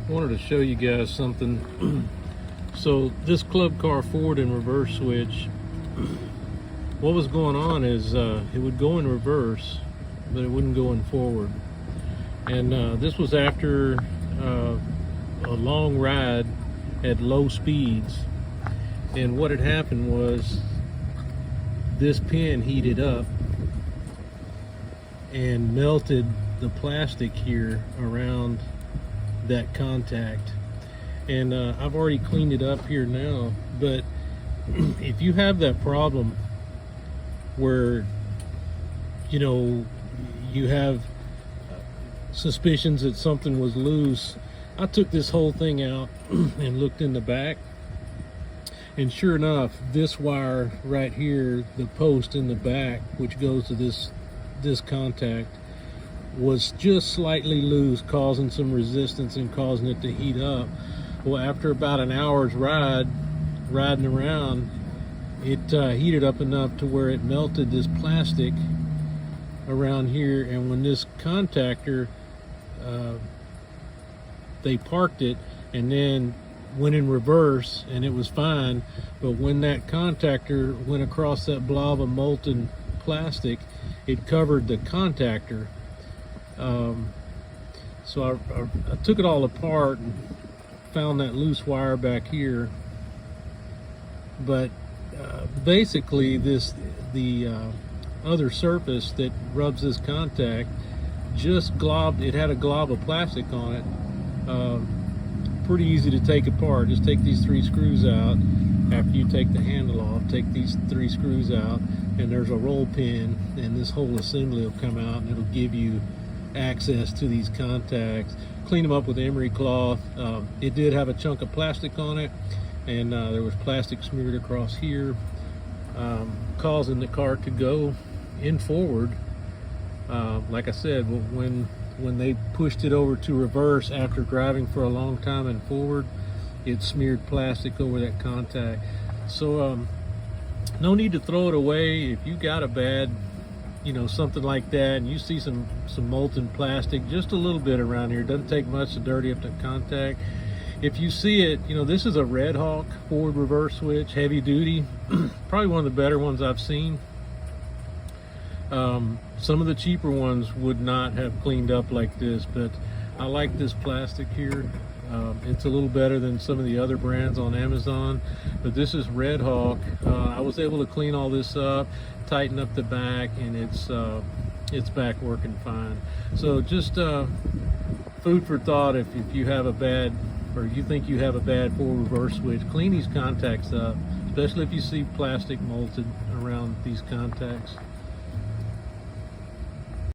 Wanted to show you guys something. So this club car forward and reverse switch, what was going on is it would go in reverse, but it wouldn't go in forward. And this was after a long ride at low speeds. And what had happened was this pin heated up and melted the plastic here around that contact. And I've already cleaned it up here now, but if you have that problem where you have suspicions that something was loose, I took this whole thing out and looked in the back, and sure enough, this wire right here, the post in the back which goes to this contact, was just slightly loose, causing some resistance and causing it to heat up. Well, after about an hour's riding around, it heated up enough to where it melted this plastic around here. And when this contactor, they parked it and then went in reverse, and it was fine. But when that contactor went across that blob of molten plastic, it covered the contactor. So I took it all apart and found that loose wire back here. But basically the other surface that rubs this contact just globbed. It had a glob of plastic on it. Pretty easy to take apart. Just take these 3 screws out. After you take the handle off, take these 3 screws out, and there's a roll pin, and this whole assembly will come out, and it'll give you access to these contacts. Clean them up with emery cloth. It did have a chunk of plastic on it, and there was plastic smeared across here, causing the car to go in forward. Like I said, when they pushed it over to reverse after driving for a long time in forward, it smeared plastic over that contact. So no need to throw it away. If you got a bad, something like that, and you see some molten plastic just a little bit around here, it doesn't take much to dirty up the contact. If you see it, this is a Red Hawk forward reverse switch, heavy duty, probably one of the better ones I've seen. Some of the cheaper ones would not have cleaned up like this, but I like this plastic here. It's a little better than some of the other brands on Amazon, but this is Red Hawk. I was able to clean all this up, tighten up the back, and it's back working fine. So just food for thought. If you have a bad, or you think you have a bad forward reverse switch, clean these contacts up, especially if you see plastic molted around these contacts.